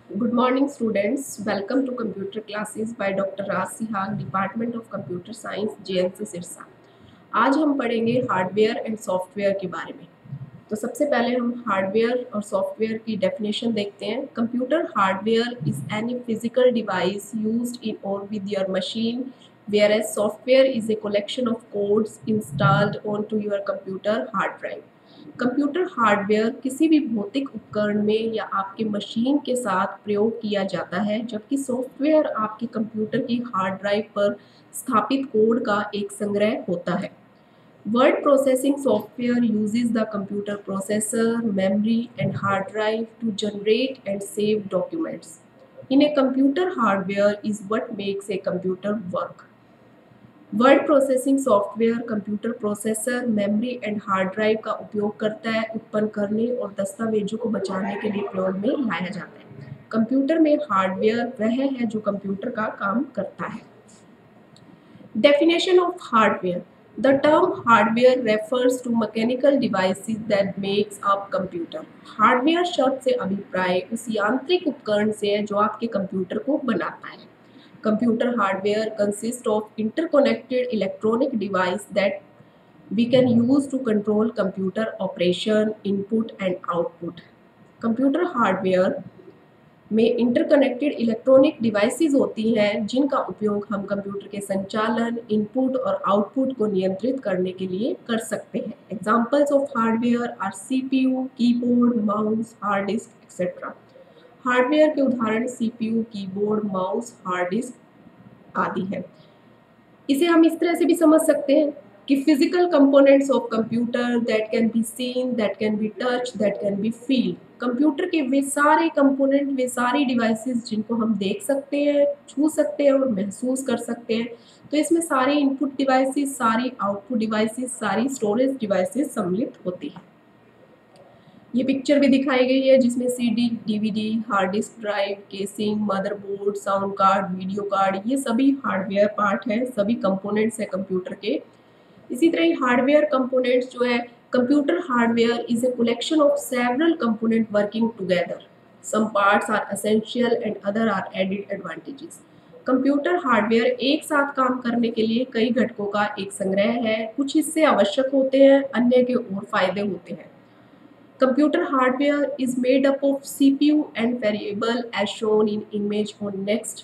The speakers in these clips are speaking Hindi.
Good morning, students. Welcome to computer classes by Dr. Raj Sihag, Department of Computer Science, JNC Sirsa. आज हम पढ़ेंगे हार्डवेयर एंड सॉफ्टवेयर के बारे में। तो सबसे पहले हम हार्डवेयर और सॉफ्टवेयर की डेफिनेशन देखते हैं। Computer hardware is any physical device used in or with your machine, whereas software is a collection of codes installed onto your computer hard drive। Computer hardware किसी भी भौतिक उपकरण में या आपके मशीन के साथ प्रयोग किया जाता है, जबकि सॉफ्टवेयर आपके कंप्यूटर की हार्ड ड्राइव पर स्थापित कोड का एक संग्रह होता है। Word processing software uses the computer processor, memory, and hard drive to generate and save documents. In a computer, hardware is what makes a computer work. Word processing software computer processor, memory and hard drive का उपयोग करता है, उत्पन्न करने और दस्तावेजों को बचाने के लिए प्रयोग में लाया जाता है। कंप्यूटर में हार्डवेयर वह है जो कंप्यूटर का काम करता है। Definition of hardware. The term hardware refers to mechanical devices that makes up computer. Hardware शब्द से अभिप्राय उस यांत्रिक उपकरण से है जो आपके कंप्यूटर को बनाता है। Computer hardware consists of interconnected electronic device that we can use to control computer operation, input and output. Computer hardware में इंटरकनेक्टेड इलेक्ट्रॉनिक डिवाइसेस होती हैं जिनका उपयोग हम कंप्यूटर के संचालन, इनपुट और आउटपुट को नियंत्रित करने के लिए कर सकते हैं। Examples of hardware are CPU, keyboard, mouse, hard disk etcetera. Hardware के उदाहरण CPU, keyboard, mouse, hard disk आदि हैं। इसे हम इस तरह से भी समझ सकते हैं कि physical components of computer that can be seen, that can be touch, that can be feel. Computer के वे सारे कंपोनेंट, वे सारी डिवाइसेस जिनको हम देख सकते हैं, छू सकते हैं और महसूस कर सकते हैं। तो इसमें सारी इनपुट डिवाइसेस, सारी आउटपुट डिवाइसेस, सारी स्टोरेज डिवाइसेस सम्मिलित होती हैं। ये पिक्चर भी दिखाई गई है जिसमें CD, DVD, hard disk drive, casing, motherboard, sound card, video card, ये सभी हार्डवेयर पार्ट हैं, सभी कंपोनेंट्स हैं कंप्यूटर के। इसी तरह ही हार्डवेयर कंपोनेंट्स जो है, computer hardware is a collection of several component working together. Some parts are essential and other are added advantages. Computer hardware एक साथ काम करने के लिए कई घटकों का एक संग्रह है। कुछ हिस्से आवश्यक होते हैं, अन्य के और फायदे होते हैं। Computer hardware is made up of CPU and variable as shown in image on next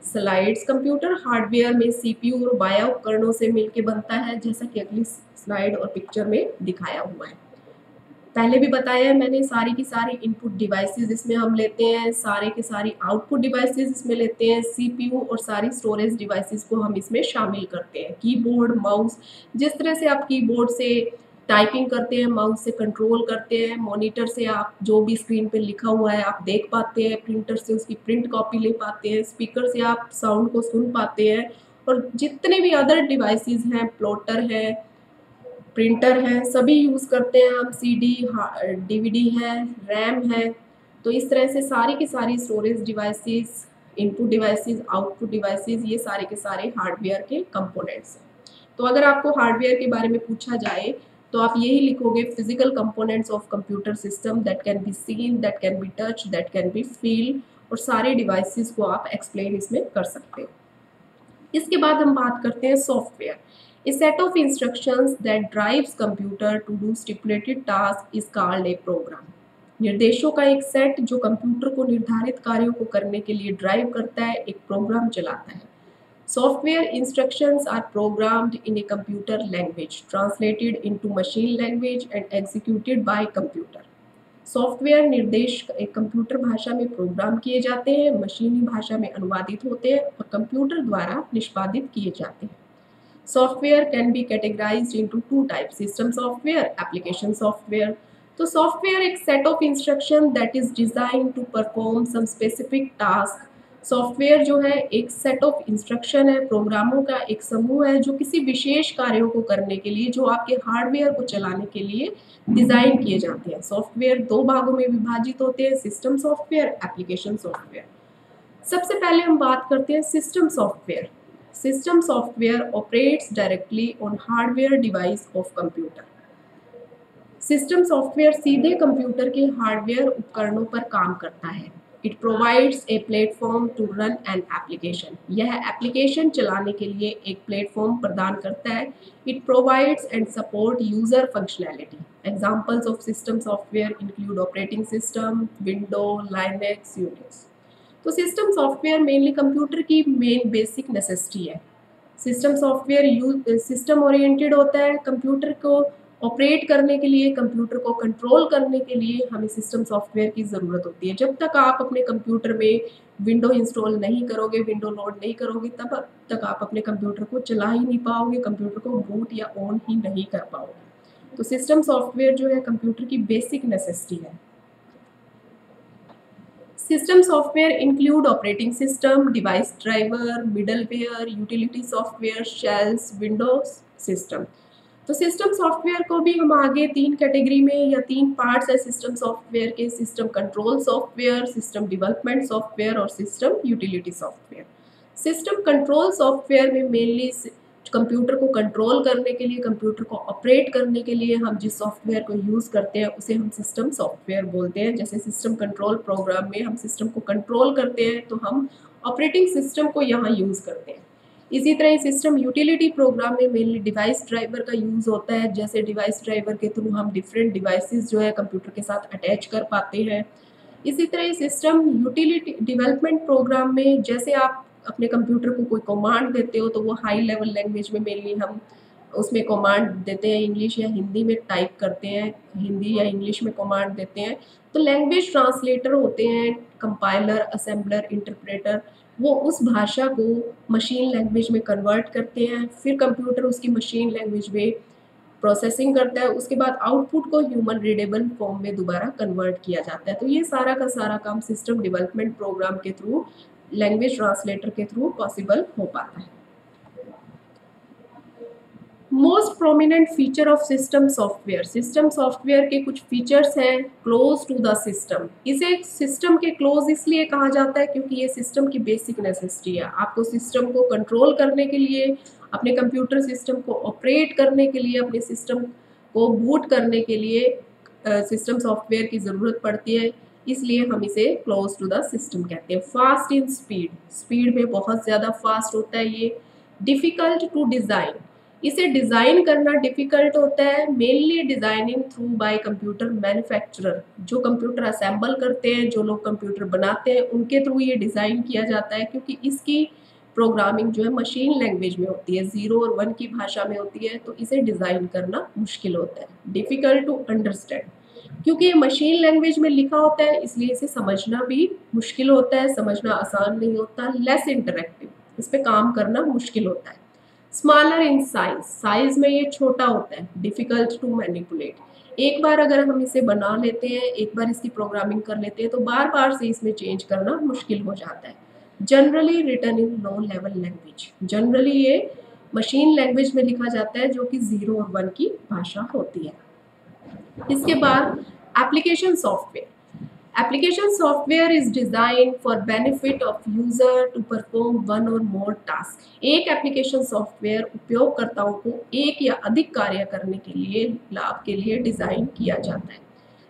slides. Computer hardware में CPU और बाह्य उपकरणों से मिलकर बनता है, जैसा कि अगली स्लाइड और पिक्चर में दिखाया हुआ है। पहले भी बताया है मैंने, सारी की सारी इनपुट डिवाइसेस इसमें हम लेते हैं, सारे के सारी आउटपुट डिवाइसेस इसमें लेते हैं, CPU और सारी स्टोरेज डिवाइसेस को हम इसमें शामिल करते हैं। कीबोर्ड, माउस, जिस तरह से आप कीबोर्ड से टाइपिंग करते हैं, माउस से कंट्रोल करते हैं, मॉनिटर से आप जो भी स्क्रीन पे लिखा हुआ है आप देख पाते हैं, प्रिंटर से उसकी प्रिंट कॉपी ले पाते हैं, स्पीकर से आप साउंड को सुन पाते हैं, और जितने भी अदर डिवाइसेस हैं, प्लॉटर है, प्रिंटर है, सभी यूज़ करते हैं हम। सीडी, डीवीडी है, रैम है। तो इस तरह से सारी की सारी storage devices, input devices, output devices, ये सारे के सारे हार्डवेयर के कंपोनेंट्स हैं। तो अगर आपको हार्डवेयर के बारे में पूछा जाए तो आप यही लिखोगे, physical components of computer system that can be seen, that can be touch, that can be feel, और सारे डिवाइसेस को आप एक्सप्लेन इसमें कर सकते हो। इसके बाद हम बात करते हैं software. A set of instructions that drives computer to do stipulated task is called a program. निर्देशों का एक सेट जो कंप्यूटर को निर्धारित कार्यों को करने के लिए ड्राइव करता है, एक प्रोग्राम चलाता है। Software instructions are programmed in a computer language, translated into machine language and executed by computer. Software निर्देश एक कंप्यूटर भाषा में प्रोग्राम किए जाते हैं, मशीनी भाषा में अनुवादित होते हैं और कंप्यूटर द्वारा निष्पादित किए जाते हैं। Software can be categorized into two types: system software, application software. तो सॉफ्टवेयर एक set of instruction that is design to perform some specific task. Software जो है एक सेट ऑफ इंस्ट्रक्शन है, प्रोग्रामों का एक समूह है जो किसी विशेष कार्यों को करने के लिए, जो आपके हार्डवेयर को चलाने के लिए डिजाइन किए जाते हैं। सॉफ्टवेयर दो भागों में विभाजित होते हैं, सिस्टम सॉफ्टवेयर, एप्लीकेशन सॉफ्टवेयर। सबसे पहले हम बात करते हैं system software. System software operates directly on hardware device of computer. System software सीधे कंप्यूटर के हार्डवेयर उपकरणों पर काम करता है। It provides a platform to run an application. यह एप्लीकेशन चलाने के लिए एक प्लेटफॉर्म प्रदान करता है। It provides and support user functionality. Examples of system software include operating system, window, Linux, Unix. तो सिस्टम सॉफ्टवेयर मेनली कंप्यूटर की मेन बेसिक नेसेसिटी है। सिस्टम सॉफ्टवेयर सिस्टम ओरिएंटेड होता है। कंप्यूटर को ऑपरेट करने के लिए, कंप्यूटर को कंट्रोल करने के लिए हमें सिस्टम सॉफ्टवेयर की ज़रूरत होती है। जब तक आप अपने कंप्यूटर में विंडो इंस्टॉल नहीं करोगे, विंडो लोड नहीं करोगे, तब तक आप अपने कंप्यूटर को चला ही नहीं पाओगे, कंप्यूटर को बूट या ऑन ही नहीं कर पाओगे। तो सिस्टम सॉफ्टवेयर जो है कंप्यूटर की बेसिक नेसेसिटी है। System software include operating system, device driver, middleware, utility software, shells, Windows system। तो सिस्टम सॉफ्टवेयर को भी हम आगे 3 कैटेगरी में या 3 पार्ट्स है सिस्टम सॉफ्टवेयर के: system control software, system development software और system utility software. System control software में मेनली कंप्यूटर को कंट्रोल करने के लिए, कंप्यूटर को ऑपरेट करने के लिए हम जिस सॉफ्टवेयर को यूज़ करते हैं उसे हम सिस्टम सॉफ्टवेयर बोलते हैं। जैसे सिस्टम कंट्रोल प्रोग्राम में हम सिस्टम को कंट्रोल करते हैं तो हम ऑपरेटिंग सिस्टम को यहाँ यूज़ करते हैं। इसी तरह सिस्टम यूटिलिटी प्रोग्राम में मेनली डिवाइस ड्राइवर का यूज़ होता है। जैसे डिवाइस ड्राइवर के थ्रू हम डिफरेंट डिवाइसेस जो है कंप्यूटर के साथ अटैच कर पाते हैं। इसी तरह सिस्टम यूटिलिटी डेवलपमेंट प्रोग्राम में जैसे आप अपने कंप्यूटर को कोई कमांड देते हो तो वो हाई लेवल लैंग्वेज में मेनली हम उसमें कमांड देते हैं, इंग्लिश या हिंदी में टाइप करते हैं, हिंदी या इंग्लिश में कमांड देते हैं। तो लैंग्वेज ट्रांसलेटर होते हैं, कंपाइलर, असेंबलर, इंटरप्रेटर। वो उस भाषा को मशीन लैंग्वेज में कन्वर्ट करते हैं, फिर कंप्यूटर उसकी मशीन लैंग्वेज में प्रोसेसिंग करता है। उसके बाद आउटपुट को ह्यूमन रीडेबल फॉर्म में दोबारा कन्वर्ट किया जाता है। तो ये सारा का सारा काम सिस्टम डेवलपमेंट प्रोग्राम के थ्रू, लैंग्वेज ट्रांसलेटर के थ्रू पॉसिबल हो पाता है। Most prominent feature of system software. System software के कुछ फीचर्स हैं। Close to the system. इसे सिस्टम के क्लोज इसलिए कहा जाता है क्योंकि ये सिस्टम की बेसिक नेसेसिटी है। आपको सिस्टम को कंट्रोल करने के लिए, अपने कंप्यूटर सिस्टम को ऑपरेट करने के लिए, अपने सिस्टम को बूट करने के लिए सिस्टम सॉफ्टवेयर की ज़रूरत पड़ती है, इसलिए हम इसे क्लोज टू द सिस्टम कहते हैं। फास्ट इन स्पीड, स्पीड में बहुत ज़्यादा फास्ट होता है ये। डिफ़िकल्ट टू डिज़ाइन, इसे डिज़ाइन करना डिफ़िकल्ट होता है। Mainly designing through bye computer manufacturer, जो कंप्यूटर असेंबल करते हैं, जो लोग कंप्यूटर बनाते हैं, उनके थ्रू ये डिज़ाइन किया जाता है क्योंकि इसकी प्रोग्रामिंग जो है मशीन लैंग्वेज में होती है, 0 और 1 की भाषा में होती है, तो इसे डिज़ाइन करना मुश्किल होता है। डिफ़िकल्ट टू अंडरस्टैंड, क्योंकि ये मशीन लैंग्वेज में लिखा होता है इसलिए इसे समझना भी मुश्किल होता है, समझना आसान नहीं होता। लेस इंटरेक्टिव, इस पर काम करना मुश्किल होता है। स्मॉलर इन साइज, साइज में ये छोटा होता है। डिफ़िकल्ट टू मैनिपुलेट, एक बार अगर हम इसे बना लेते हैं, एक बार इसकी प्रोग्रामिंग कर लेते हैं तो बार बार से इसमें चेंज करना मुश्किल हो जाता है। Generally written in low level language, generally ये मशीन लैंग्वेज में लिखा जाता है जो कि 0 और 1 की भाषा होती है। इसके बाद application software. Application software is design for benefit of user to perform 1 और मोर टास्क। एक एप्लीकेशन सॉफ्टवेयर उपयोगकर्ताओं को एक या अधिक कार्य करने के लिए, लाभ के लिए डिजाइन किया जाता है।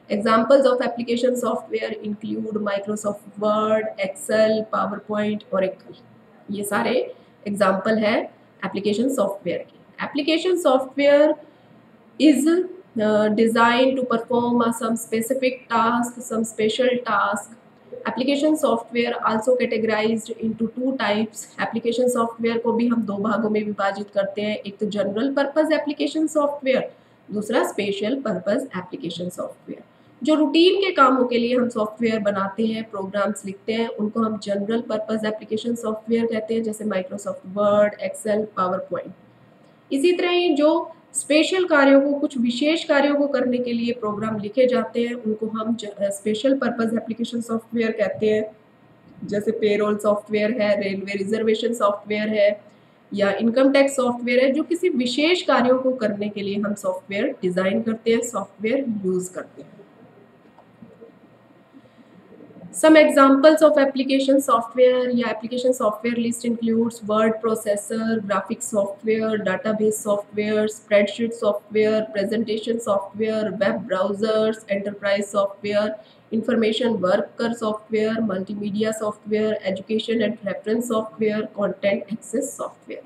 Examples of application software include Microsoft Word, Excel, PowerPoint, Oracle. ये सारे एग्जाम्पल है एप्लीकेशन सॉफ्टवेयर के। Application software is designed to perform some specific task, some special task. Application software also categorized into 2 types. Application software को भी हम 2 भागों में विभाजित करते हैं, एक तो जनरल पर्पस एप्लीकेशन सॉफ्टवेयर, दूसरा स्पेशल पर्पस एप्लीकेशन सॉफ्टवेयर। जो रूटीन के कामों के लिए हम सॉफ्टवेयर बनाते हैं, प्रोग्राम्स लिखते हैं, उनको हम जनरल पर्पस एप्लीकेशन सॉफ्टवेयर कहते हैं, जैसे Microsoft Word, Excel, PowerPoint. इसी तरह ही जो स्पेशल कार्यों को, कुछ विशेष कार्यों को करने के लिए प्रोग्राम लिखे जाते हैं, उनको हम स्पेशल पर्पस एप्लीकेशन सॉफ्टवेयर कहते हैं। जैसे पेरोल सॉफ्टवेयर है, रेलवे रिजर्वेशन सॉफ्टवेयर है या इनकम टैक्स सॉफ्टवेयर है, जो किसी विशेष कार्यों को करने के लिए हम सॉफ्टवेयर डिज़ाइन करते हैं, सॉफ्टवेयर यूज़ करते हैं। Some examples of application software या application software list includes word processor, graphics software, database software, spreadsheet software, presentation software, web browsers, enterprise software, information worker software, multimedia software, education and reference software, content access software.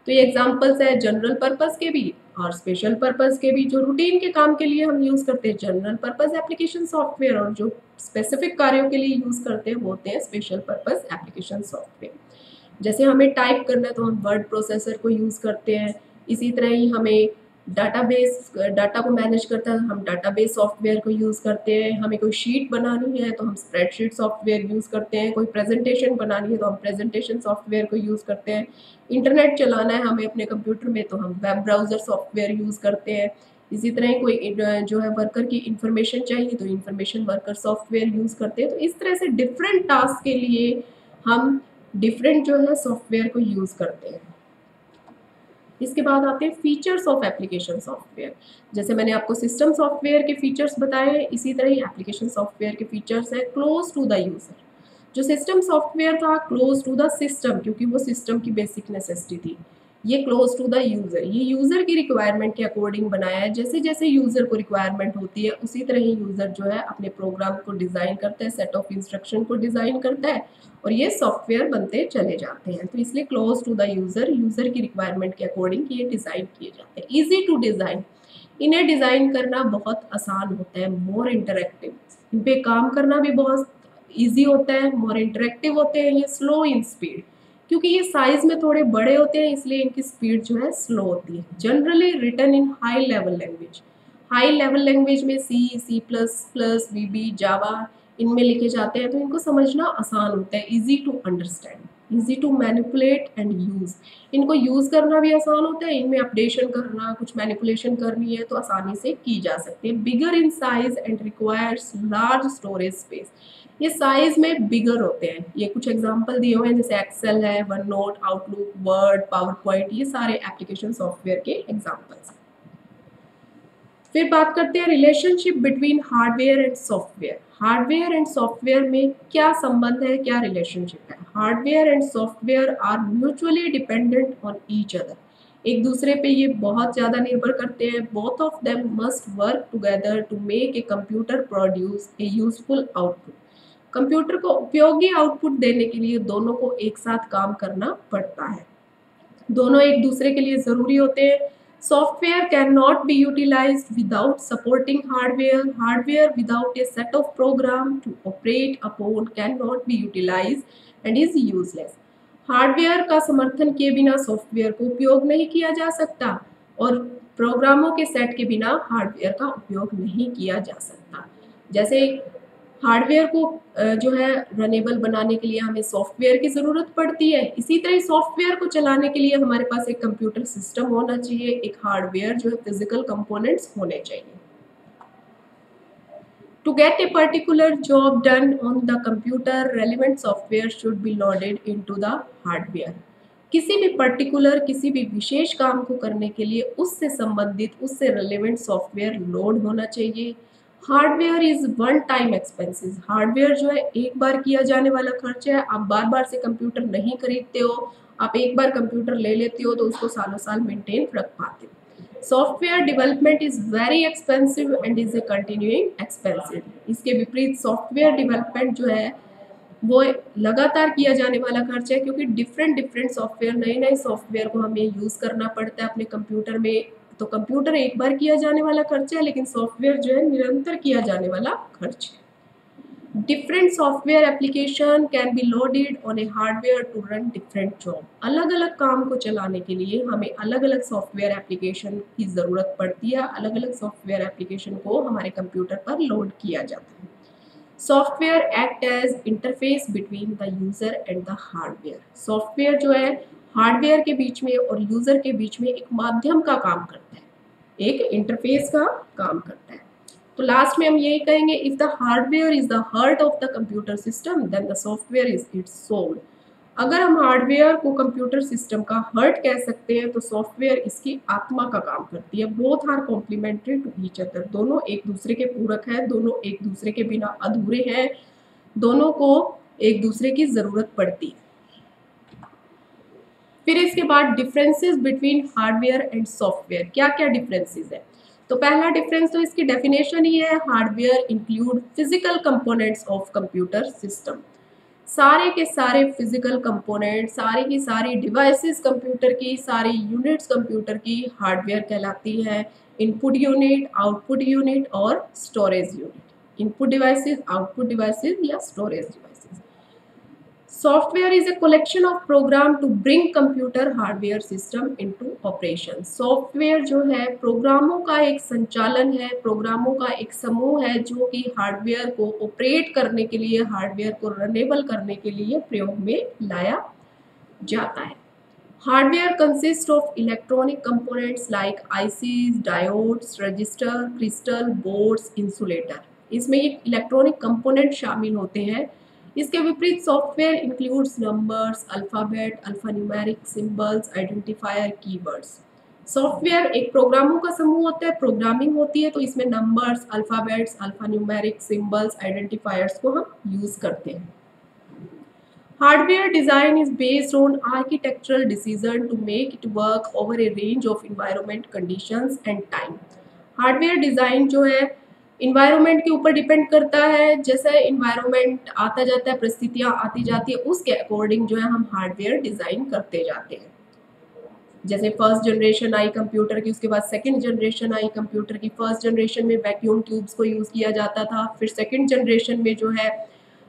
तो ये एग्जांपल्स है जनरल पर्पस के भी और स्पेशल पर्पस के भी। जो रूटीन के काम के लिए हम यूज़ करते हैं जनरल पर्पस एप्लीकेशन सॉफ्टवेयर, और जो स्पेसिफिक कार्यों के लिए यूज़ करते हैं वो होते हैं स्पेशल पर्पस एप्लीकेशन सॉफ्टवेयर। जैसे हमें टाइप करना है तो हम वर्ड प्रोसेसर को यूज़ करते हैं। इसी तरह ही हमें डाटा को मैनेज करता है हम डाटाबेस सॉफ्टवेयर को यूज़ करते हैं। हमें कोई शीट बनानी है तो हम स्प्रेडशीट सॉफ्टवेयर यूज़ करते हैं। कोई प्रेजेंटेशन बनानी है तो हम प्रेजेंटेशन सॉफ्टवेयर को यूज़ करते हैं। इंटरनेट चलाना है हमें अपने कंप्यूटर में तो हम वेब ब्राउज़र सॉफ्टवेयर यूज़ करते हैं। इसी तरह ही कोई जो है वर्कर की इंफॉर्मेशन चाहिए तो इंफॉर्मेशन वर्कर सॉफ्टवेयर यूज़ करते हैं। तो इस तरह से डिफरेंट टास्क के लिए हम डिफरेंट जो है सॉफ्टवेयर को यूज़ करते हैं। इसके बाद आते हैं फीचर्स ऑफ एप्लीकेशन सॉफ्टवेयर। जैसे मैंने आपको सिस्टम सॉफ्टवेयर के फीचर्स बताए, इसी तरह ही एप्लीकेशन सॉफ्टवेयर के फीचर्स है क्लोज टू द यूज़र। जो सिस्टम सॉफ्टवेयर था क्लोज टू द सिस्टम, क्योंकि वो सिस्टम की बेसिक नेसेसिटी थी। ये क्लोज टू द यूज़र, ये यूज़र की रिक्वायरमेंट के अकॉर्डिंग बनाया है। जैसे जैसे यूज़र को रिक्वायरमेंट होती है उसी तरह ही यूज़र जो है अपने प्रोग्राम को डिज़ाइन करता है, सेट ऑफ इंस्ट्रक्शन को डिज़ाइन करता है और ये सॉफ्टवेयर बनते चले जाते हैं। तो इसलिए close to the user, user की रिक्वायरमेंट के अकॉर्डिंग ये डिज़ाइन किए जाते हैं। ईजी टू डिज़ाइन, इन्हें डिज़ाइन करना बहुत आसान होता है। मोर इंटरेक्टिव, इन पे काम करना भी बहुत ईजी होता है। मोर इंटरेक्टिव होते हैं। ये स्लो इन स्पीड, क्योंकि ये साइज में थोड़े बड़े होते हैं इसलिए इनकी स्पीड जो है स्लो होती है। Generally written in high level language, high level language में सी प्लस प्लस, वीबी, जावा इनमें लिखे जाते हैं तो इनको समझना आसान होता है। Easy to understand, easy to manipulate and use, इनको यूज़ करना भी आसान होता है। इनमें अपडेशन करना, कुछ मैनिपुलेशन करनी है तो आसानी से की जा सकती है। Bigger in size and requires large storage space, ये साइज में बिगर होते हैं। ये कुछ एग्जांपल दिए हुए हैं जैसे एक्सेल है, one note, outlook, word, power point, ये सारे एप्लीकेशन सॉफ्टवेयर के एग्जांपल्स हैं। फिर बात करते हैं relationship between hardware and software. Hardware and software में क्या संबंध है, क्या रिलेशनशिप है? Hardware and software are mutually dependent on each other, एक दूसरे पे ये बहुत ज़्यादा निर्भर करते हैं। Both of them must work together to make a computer produce a useful output, computer को उपयोगी आउटपुट देने के लिए दोनों को एक साथ काम करना पड़ता है। दोनों एक दूसरे के लिए ज़रूरी होते हैं। Software can not be utilized without supporting hardware, hardware without a set of program to operate upon can not be utilized and is useless. Hardware का समर्थन किए बिना सॉफ्टवेयर को उपयोग नहीं किया जा सकता और प्रोग्रामों के सेट के बिना हार्डवेयर का उपयोग नहीं किया जा सकता। जैसे हार्डवेयर को जो है रनेबल बनाने के लिए हमें सॉफ्टवेयर की ज़रूरत पड़ती है, इसी तरह सॉफ्टवेयर को चलाने के लिए हमारे पास एक कंप्यूटर सिस्टम होना चाहिए, एक हार्डवेयर जो है फिजिकल कंपोनेंट्स होने चाहिए। To get a particular job done on the computer, relevant software should be loaded into the hardware. किसी भी पर्टिकुलर, किसी भी विशेष काम को करने के लिए उससे संबंधित, उससे रेलेवेंट सॉफ्टवेयर लोड होना चाहिए। Hardware is one time expenses, hardware जो है एक बार किया जाने वाला खर्च है। आप बार बार से कंप्यूटर नहीं खरीदते हो, आप एक बार कंप्यूटर ले लेते हो तो उसको सालों साल मेंटेन रख पाते हो। Software development is very expensive and is a continuing expensive, इसके विपरीत सॉफ्टवेयर डेवलपमेंट जो है वो लगातार किया जाने वाला खर्च है, क्योंकि डिफरेंट सॉफ्टवेयर, नए नए सॉफ्टवेयर को हमें यूज़ करना पड़ता है अपने कंप्यूटर में। तो कंप्यूटर एक बार किया जाने वाला खर्च है, लेकिन सॉफ्टवेयर जो है निरंतर किया जाने वाला खर्च है। Different software application can be loaded on a hardware to run different job, अलग अलग काम को चलाने के लिए हमें अलग अलग सॉफ्टवेयर एप्लीकेशन की ज़रूरत पड़ती है। अलग अलग सॉफ्टवेयर एप्लीकेशन को हमारे कंप्यूटर पर लोड किया जाता है। Software act as interface between the user and the hardware, software जो है हार्डवेयर के बीच में और यूज़र के बीच में एक माध्यम का काम करता है, एक इंटरफेस का काम करता है। तो लास्ट में हम यही कहेंगे, if the hardware is the heart of the computer system then the software is its soul. अगर हम हार्डवेयर को कंप्यूटर सिस्टम का हार्ट कह सकते हैं तो सॉफ्टवेयर इसकी आत्मा का काम करती है। Both are complementary to each other, दोनों एक दूसरे के पूरक हैं, दोनों एक दूसरे के बिना अधूरे हैं, दोनों को एक दूसरे की ज़रूरत पड़ती है। फिर इसके बाद differences between hardware and software, क्या क्या डिफरेंसेस है? तो पहला डिफरेंस तो इसकी डेफिनेशन ही है, hardware include physical components of computer system. सारे के सारे फिजिकल कंपोनेंट, सारी की सारी डिवाइसेस कंप्यूटर की, सारी यूनिट्स कंप्यूटर की हार्डवेयर कहलाती है। इनपुट यूनिट, आउटपुट यूनिट और storage unit. Input devices, output devices या storage devices. Software is a collection of program to bring computer hardware system into operation. Software जो है प्रोग्रामों का एक संचालन है, प्रोग्रामों का एक समूह है जो कि हार्डवेयर को ऑपरेट करने के लिए, हार्डवेयर को रनेबल करने के लिए प्रयोग में लाया जाता है। Hardware consist of electronic components like ICs, diodes, register, crystal, boards, insulator. इसमें ये इलेक्ट्रॉनिक कंपोनेंट शामिल होते हैं। इसके विपरीत software includes numbers, alphabet, alphanumeric symbols, identifier, keywords. Software एक प्रोग्रामों का समूह होता है, प्रोग्रामिंग होती है, तो इसमें numbers, alphabets, alphanumeric symbols, identifiers को हम यूज करते हैं। Hardware design is based on architectural decision to make it work over a range of environment conditions and time. Hardware design जो है environment के ऊपर डिपेंड करता है, जैसा environment आता जाता है, परिस्थितियाँ आती जाती है, उसके अकॉर्डिंग जो है हम हार्डवेयर डिज़ाइन करते जाते हैं। जैसे फर्स्ट जनरेशन आई कंप्यूटर की, उसके बाद सेकंड जनरेशन आई कंप्यूटर की। फर्स्ट जनरेशन में वैक्यूम ट्यूब्स को यूज़ किया जाता था, फिर सेकंड जनरेशन में जो है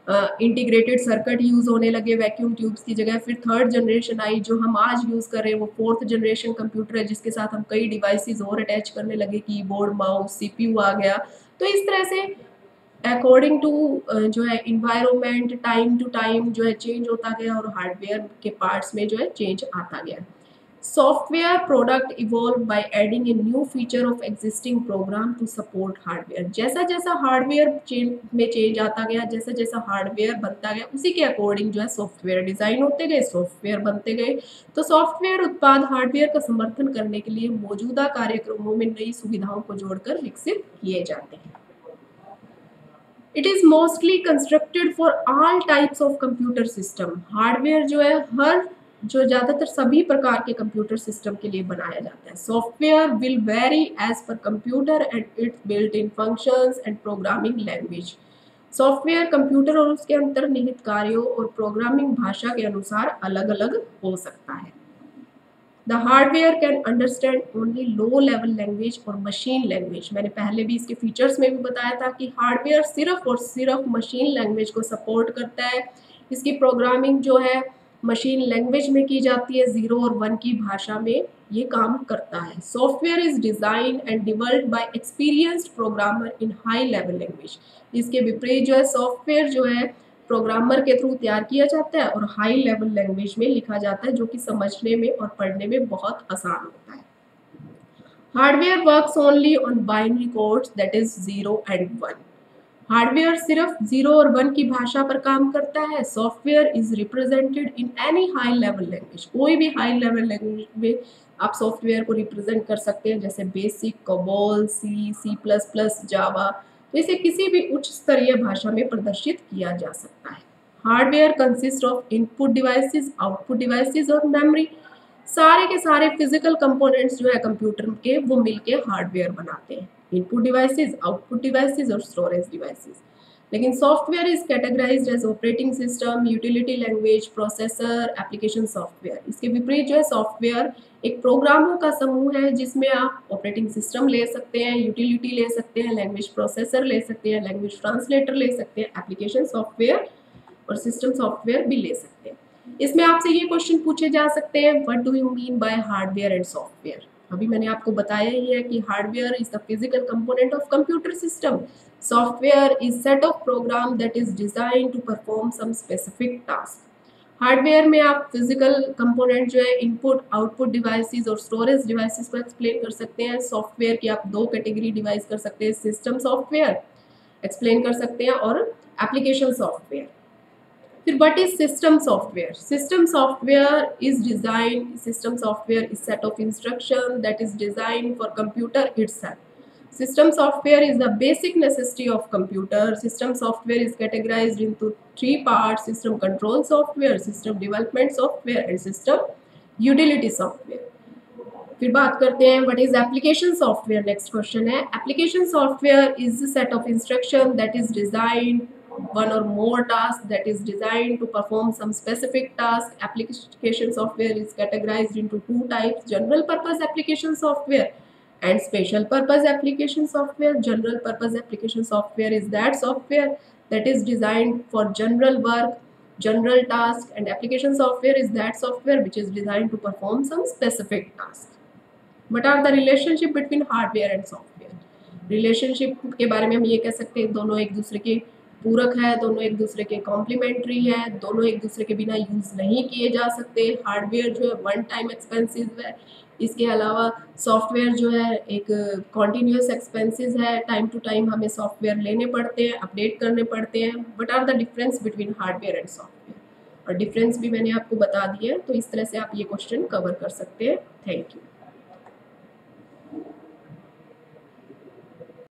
इंटीग्रेटेड सर्किट यूज़ होने लगे वैक्यूम ट्यूब्स की जगह। फिर थर्ड जनरेशन आई जो हम आज यूज़ कर रहे हैं, वो फोर्थ जनरेशन कंप्यूटर है जिसके साथ हम कई डिवाइसेस और अटैच करने लगे, कीबोर्ड, माउस, सीपीयू आ गया। तो इस तरह से अकॉर्डिंग टू जो है इन्वायरमेंट, टाइम टू टाइम जो है चेंज होता गया और हार्डवेयर के पार्ट्स में जो है चेंज आता गया। Software product evolve by adding a new feature of existing program to support hardware. जैसा जैसा हार्डवेयर में चेंज आता गया, जैसा जैसा हार्डवेयर बनता गया, उसी के अकॉर्डिंग जो है सॉफ्टवेयर डिज़ाइन होते गए, सॉफ्टवेयर बनते गए। तो सॉफ्टवेयर उत्पाद हार्डवेयर का समर्थन करने के लिए मौजूदा कार्यक्रमों में नई सुविधाओं को जोड़कर विकसित किए जाते हैं। It is mostly constructed for all types of computer system. Hardware जो है जो ज़्यादातर सभी प्रकार के कंप्यूटर सिस्टम के लिए बनाया जाता है। Software will vary as per computer and its built in functions and programming language. Software computer और उसके अंतर्निहित कार्यों और प्रोग्रामिंग भाषा के अनुसार अलग अलग हो सकता है। The hardware can understand only low level language और मशीन लैंग्वेज। मैंने पहले भी इसके फीचर्स में भी बताया था कि हार्डवेयर सिर्फ और सिर्फ मशीन लैंग्वेज को सपोर्ट करता है। इसकी प्रोग्रामिंग जो है मशीन लैंग्वेज में की जाती है, 0 और 1 की भाषा में ये काम करता है। Software is design and developed by experienced programmer in high level language. इसके विपरीत जो है सॉफ्टवेयर जो है प्रोग्रामर के थ्रू तैयार किया जाता है और हाई लेवल लैंग्वेज में लिखा जाता है, जो कि समझने में और पढ़ने में बहुत आसान होता है। Hardware works only on binary codes that is 0 and 1। Hardware सिर्फ 0 और 1 की भाषा पर काम करता है। Software is represented in any high level language. कोई भी हाई लेवल लैंग्वेज में आप सॉफ्टवेयर को रिप्रेजेंट कर सकते हैं, जैसे बेसिक, कोबोल, C++, जावा। तो इसे किसी भी उच्च स्तरीय भाषा में प्रदर्शित किया जा सकता है। Hardware consist of input devices, output devices और मेमोरी। सारे के सारे फिजिकल कंपोनेंट्स जो है कंप्यूटर के, वो मिलके हार्डवेयर बनाते हैं। इनपुट डिवाइसेस, आउटपुट डिवाइसेस और स्टोरेज डिवाइसेस। लेकिन software is categorized as operating system, utility language, processor, application software. इसके विपरीत जो है सॉफ्टवेयर एक प्रोग्रामों का समूह है जिसमें आप ऑपरेटिंग सिस्टम ले सकते हैं, यूटिलिटी ले सकते हैं, लैंग्वेज प्रोसेसर ले सकते हैं, लैंग्वेज ट्रांसलेटर ले सकते हैं, एप्लीकेशन सॉफ्टवेयर और सिस्टम सॉफ्टवेयर भी ले सकते हैं। इसमें आपसे ये क्वेश्चन पूछे जा सकते हैं, what do you mean by hardware and software. अभी मैंने आपको बताया ही है कि hardware is the physical component of computer system. Software is set of program that is design to perform some specific task. Hardware में आप फिजिकल कंपोनेंट जो है इनपुट, आउटपुट डिवाइसेस और स्टोरेज डिवाइसेस को एक्सप्लेन कर सकते हैं। सॉफ्टवेयर की आप 2 कैटेगरी डिवाइस कर सकते हैं, सिस्टम सॉफ्टवेयर एक्सप्लेन कर सकते हैं और एप्लीकेशन सॉफ्टवेयर। फिर what is system software. System software is design, system software is set of instruction that is design for computer itself. System software is the basic necessity of computer. System software is categorized into 3 parts: system control software, system development software and system utility software. फिर बात करते हैं what is application software. Next question है application software is a set of instruction that is designed one or more task that is designed to perform some specific task. Application software is categorized into two types: general purpose application software and special purpose application software. General purpose application software is that software that is designed for general work, general task, and application software is that software which is designed to perform some specific task. What are the relationship between hardware and software? Relationship के बारे में हम ये कह सकते हैं दोनों एक दूसरे के पूरक है, दोनों एक दूसरे के कॉम्प्लीमेंट्री है, दोनों एक दूसरे के बिना यूज़ नहीं किए जा सकते। हार्डवेयर जो है वन टाइम एक्सपेंसिव है, इसके अलावा सॉफ्टवेयर जो है एक कॉन्टीन्यूस एक्सपेंसिव है, टाइम टू टाइम हमें सॉफ्टवेयर लेने पड़ते हैं, अपडेट करने पड़ते हैं। What are the difference between hardware and software? और डिफरेंस भी मैंने आपको बता दिया है, तो इस तरह से आप ये क्वेश्चन कवर कर सकते हैं। Thank you.